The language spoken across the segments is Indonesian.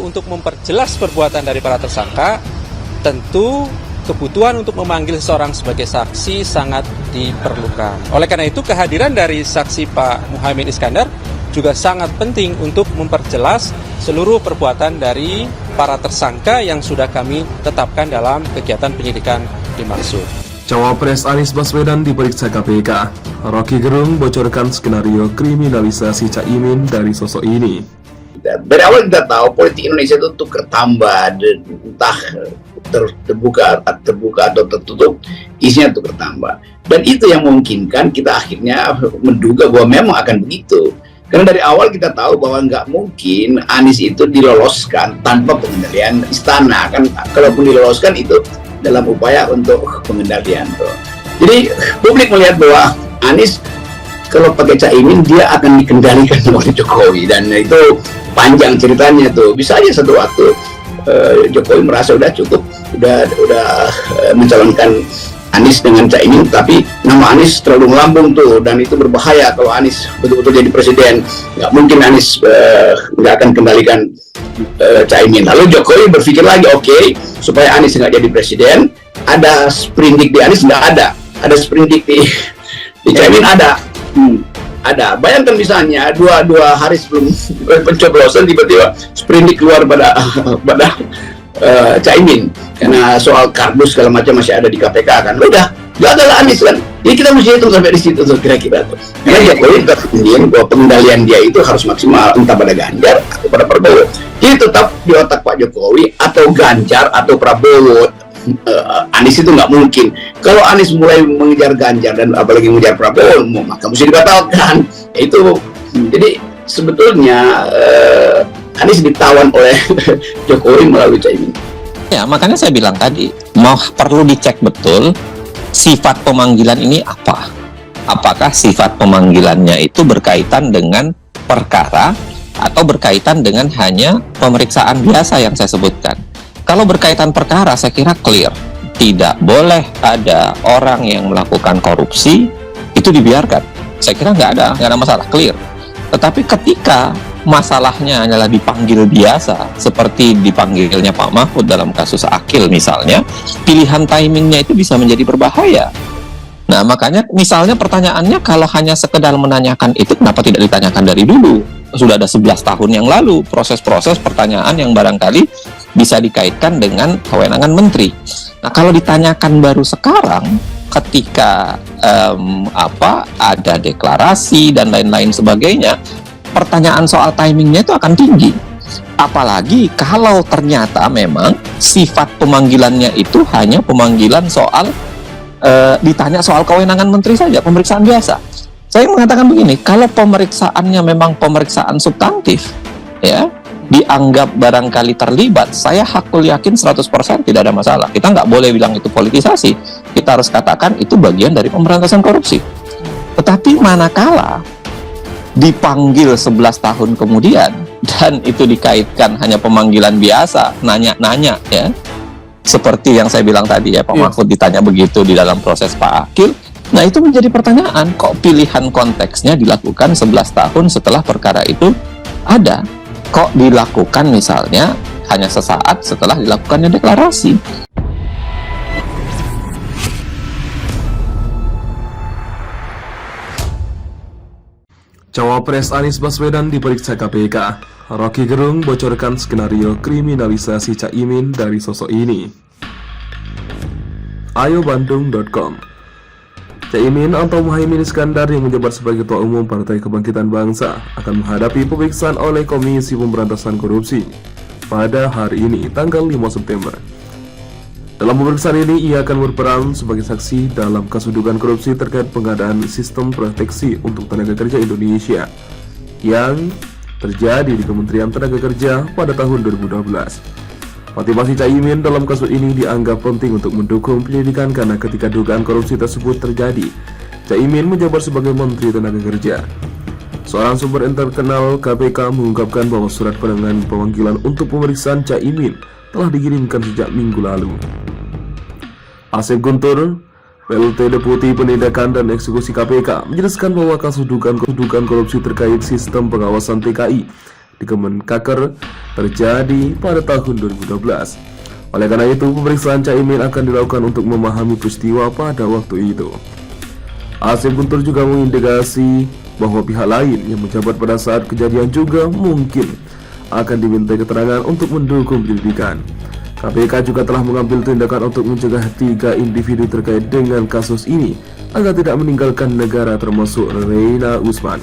untuk memperjelas perbuatan dari para tersangka, tentu kebutuhan untuk memanggil seseorang sebagai saksi sangat diperlukan. Oleh karena itu, kehadiran dari saksi Pak Muhaimin Iskandar juga sangat penting untuk memperjelas seluruh perbuatan dari para tersangka yang sudah kami tetapkan dalam kegiatan penyidikan dimaksud. Cawapres Anies Baswedan diperiksa KPK. Rocky Gerung bocorkan skenario kriminalisasi Caimin dari sosok ini. Dari awal kita tahu politik Indonesia itu tukar tambah, entah terbuka atau tertutup, isinya tukar tambah. Dan itu yang memungkinkan kita akhirnya menduga bahwa memang akan begitu. Karena dari awal kita tahu bahwa nggak mungkin Anies itu diloloskan tanpa pengendalian istana. Kan kalaupun diloloskan itu dalam upaya untuk pengendalian tuh. Jadi publik melihat bahwa Anies kalau pakai Caimin dia akan dikendalikan oleh Jokowi, dan itu panjang ceritanya tuh. Bisa aja satu waktu Jokowi merasa udah cukup, udah mencalonkan Anies dengan Caimin, tapi nama Anies terlalu melambung tuh, dan itu berbahaya kalau Anies betul-betul jadi presiden. Nggak mungkin Anies nggak akan kembalikan Caimin. Lalu Jokowi berpikir lagi, oke, supaya Anies nggak jadi presiden, ada sprindik di Anies nggak ada sprindik di Caimin ada. Ada. Bayangkan misalnya dua hari sebelum pencoblosan tiba-tiba sprindik keluar pada Caimin karena soal kardus segala macam masih ada di KPK kan. Udah gagal Anies kan. Jadi kita mesti hitung sampai di situ tuh kira-kira tuh. Karena Jokowi tetap ingin bahwa pengendalian dia itu harus maksimal, entah pada Ganjar atau pada Prabowo. Jadi tetap di otak Pak Jokowi atau Ganjar atau Prabowo. Anies itu nggak mungkin. Kalau Anies mulai mengejar Ganjar dan apalagi mengejar Prabowo, maka mesti dibatalkan. Itu jadi sebetulnya Anies ditawan oleh Jokowi melalui Caimin. Ya, makanya saya bilang tadi, perlu dicek betul sifat pemanggilan ini apa. Apakah sifat pemanggilannya itu berkaitan dengan perkara atau berkaitan dengan hanya pemeriksaan biasa yang saya sebutkan. Kalau berkaitan perkara, saya kira clear. Tidak boleh ada orang yang melakukan korupsi, itu dibiarkan. Saya kira nggak ada masalah, clear. Tetapi ketika masalahnya adalah dipanggil biasa, seperti dipanggilnya Pak Mahfud dalam kasus Akil misalnya, pilihan timingnya itu bisa menjadi berbahaya. Nah, makanya misalnya pertanyaannya kalau hanya sekedar menanyakan itu, kenapa tidak ditanyakan dari dulu? Sudah ada 11 tahun yang lalu, proses-proses pertanyaan yang barangkali bisa dikaitkan dengan kewenangan menteri. Nah, kalau ditanyakan baru sekarang, ketika ada deklarasi dan lain-lain sebagainya, pertanyaan soal timingnya itu akan tinggi. Apalagi kalau ternyata memang sifat pemanggilannya itu hanya pemanggilan soal ditanya soal kewenangan menteri saja, pemeriksaan biasa. Saya mengatakan begini, kalau pemeriksaannya memang pemeriksaan substantif, ya, dianggap barangkali terlibat, saya hakul yakin 100% tidak ada masalah. Kita nggak boleh bilang itu politisasi. Kita harus katakan itu bagian dari pemberantasan korupsi. Tetapi manakala dipanggil 11 tahun kemudian dan itu dikaitkan hanya pemanggilan biasa, nanya-nanya, ya, seperti yang saya bilang tadi ya, Pak Mahfud ditanya begitu di dalam proses Pak Akil. Nah, itu menjadi pertanyaan, kok pilihan konteksnya dilakukan 11 tahun setelah perkara itu ada? Kok dilakukan misalnya hanya sesaat setelah dilakukannya deklarasi? Cawapres Anies Baswedan diperiksa KPK. Rocky Gerung bocorkan skenario kriminalisasi Caimin dari sosok ini. ayobandung.com. Caimin atau Muhaimin Iskandar yang menjabat sebagai Ketua Umum Partai Kebangkitan Bangsa akan menghadapi pemeriksaan oleh Komisi Pemberantasan Korupsi pada hari ini, tanggal 5 September. Dalam pemeriksaan ini, ia akan berperan sebagai saksi dalam kasus dugaan korupsi terkait pengadaan sistem proteksi untuk tenaga kerja Indonesia yang terjadi di Kementerian Tenaga Kerja pada tahun 2012. Motivasi Caimin dalam kasus ini dianggap penting untuk mendukung penyelidikan karena ketika dugaan korupsi tersebut terjadi, Caimin menjabat sebagai Menteri Tenaga Kerja. Seorang sumber terkenal KPK mengungkapkan bahwa surat pemanggilan untuk pemeriksaan Caimin telah dikirimkan sejak minggu lalu. Asep Guntur, PLT Deputi Penindakan dan Eksekusi KPK, menjelaskan bahwa kasus dugaan korupsi terkait sistem pengawasan TKI di Kemenkaker terjadi pada tahun 2012. Oleh karena itu, pemeriksaan Caimin akan dilakukan untuk memahami peristiwa pada waktu itu. Asep Guntur juga mengindikasi bahwa pihak lain yang menjabat pada saat kejadian juga mungkin akan dimintai keterangan untuk mendukung penyelidikan. KPK juga telah mengambil tindakan untuk mencegah 3 individu terkait dengan kasus ini agar tidak meninggalkan negara, termasuk Reina Usman,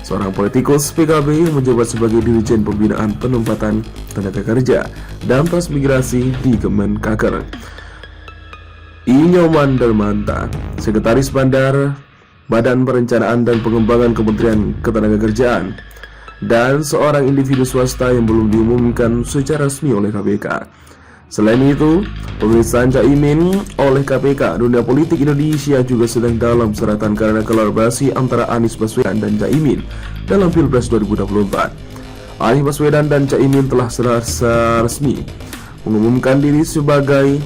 seorang politikus PKB yang menjabat sebagai Dirjen Pembinaan Penempatan Tenaga Kerja dan Transmigrasi di Kemenkaker. Inyoman Darmanta, Sekretaris Badan Perencanaan dan Pengembangan Kementerian Ketenagakerjaan, dan seorang individu swasta yang belum diumumkan secara resmi oleh KPK. Selain itu, pemeriksaan Caimin oleh KPK, dunia politik Indonesia juga sedang dalam seratan karena kolaborasi antara Anies Baswedan dan Caimin dalam Pilpres 2024. Anies Baswedan dan Caimin telah secara resmi mengumumkan diri sebagai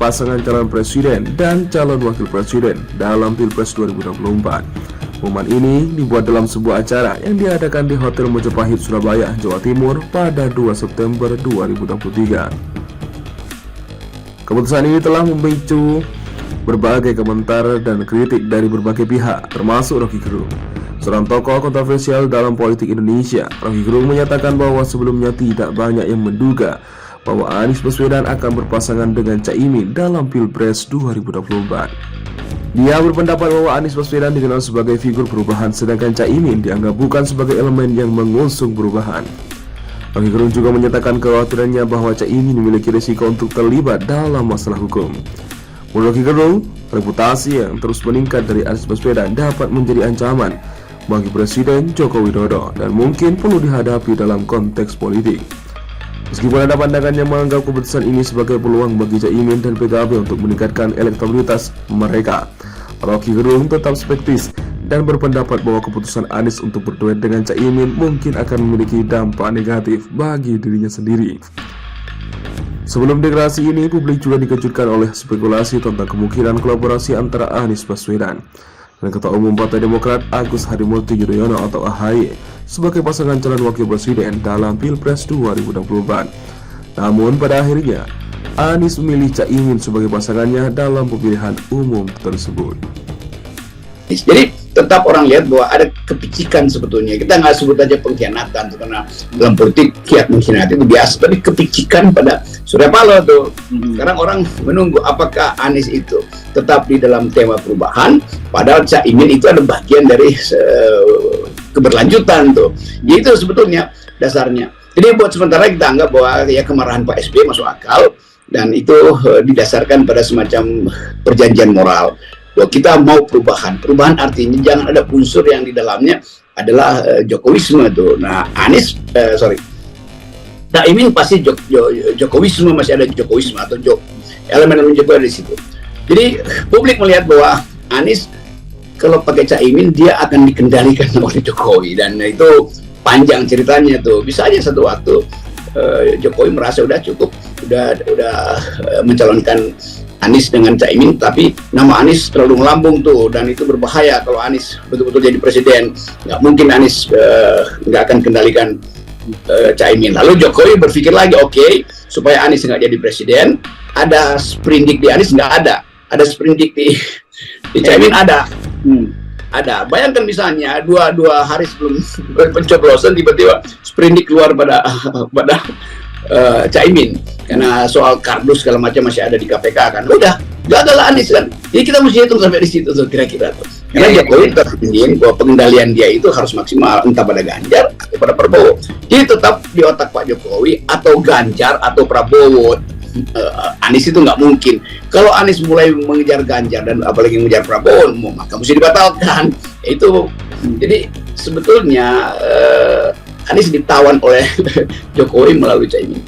pasangan calon presiden dan calon wakil presiden dalam Pilpres 2024. Pengumuman ini dibuat dalam sebuah acara yang diadakan di Hotel Mojopahit, Surabaya, Jawa Timur pada 2 September 2023. Keputusan ini telah memicu berbagai komentar dan kritik dari berbagai pihak, termasuk Rocky Gerung, seorang tokoh kontroversial dalam politik Indonesia. Rocky Gerung menyatakan bahwa sebelumnya tidak banyak yang menduga bahwa Anies Baswedan akan berpasangan dengan Caimin dalam Pilpres 2024. Dia berpendapat bahwa Anies Baswedan dikenal sebagai figur perubahan, sedangkan Caimin dianggap bukan sebagai elemen yang mengusung perubahan. Rocky Gerung juga menyatakan kekhawatirannya bahwa Caimin memiliki risiko untuk terlibat dalam masalah hukum. Menurut Rocky Gerung, reputasi yang terus meningkat dari Anies Baswedan dapat menjadi ancaman bagi Presiden Joko Widodo dan mungkin perlu dihadapi dalam konteks politik. Meskipun ada pandangan yang menganggap keputusan ini sebagai peluang bagi Caimin dan PKB untuk meningkatkan elektabilitas mereka, Rocky Gerung tetap skeptis dan berpendapat bahwa keputusan Anies untuk berduet dengan Caimin mungkin akan memiliki dampak negatif bagi dirinya sendiri. Sebelum deklarasi ini, publik juga dikejutkan oleh spekulasi tentang kemungkinan kolaborasi antara Anies Baswedan dan Ketua Umum Partai Demokrat Agus Harimurti Yudhoyono atau AHY sebagai pasangan calon wakil presiden dalam Pilpres 2024. Namun pada akhirnya, Anies memilih Caimin sebagai pasangannya dalam pemilihan umum tersebut. Jadi tetap orang lihat bahwa ada kepicikan sebetulnya. Kita nggak sebut aja pengkhianatan, karena dalam politik kiat mengkhianati itu biasa, tapi kepicikan pada Surya Paloh tuh. Sekarang orang menunggu apakah Anies itu tetap di dalam tema perubahan, padahal Caimin itu ada bagian dari keberlanjutan tuh. Itu sebetulnya dasarnya. Jadi buat sementara kita anggap bahwa ya kemarahan Pak SBY masuk akal, dan itu didasarkan pada semacam perjanjian moral. Bahwa kita mau perubahan. Perubahan artinya jangan ada unsur yang di dalamnya adalah Jokowisme tuh. Nah, Caimin pasti Jokowisme, masih ada Jokowisme atau elemen-elemen Jokowi di situ. Jadi publik melihat bahwa Anies kalau pakai Caimin dia akan dikendalikan oleh Jokowi, dan itu panjang ceritanya tuh. Bisa aja satu waktu Jokowi merasa udah cukup, udah mencalonkan Anies dengan Caimin, tapi nama Anies terlalu melambung tuh, dan itu berbahaya kalau Anies betul-betul jadi presiden. Nggak mungkin Anies nggak akan kendalikan Caimin. Lalu Jokowi berpikir lagi, oke, supaya Anies nggak jadi presiden, ada sprindik di Anies nggak ada sprindik di Caimin ada. Ada. Bayangkan misalnya dua hari sebelum pencoblosan tiba-tiba sprindik keluar pada Caimin karena soal kardus segala macam masih ada di KPK kan, udah gagal Anies kan. Jadi kita mesti hitung sampai di situ tuh kira-kira tuh. Karena Jokowi tetap ingin bahwa pengendalian dia itu harus maksimal, entah pada Ganjar atau pada Prabowo. Jadi tetap di otak Pak Jokowi atau Ganjar atau Prabowo. Anies itu nggak mungkin. Kalau Anies mulai mengejar Ganjar dan apalagi mengejar Prabowo, maka mesti dibatalkan. Itu jadi sebetulnya Anies ditawan oleh Jokowi melalui Caimin.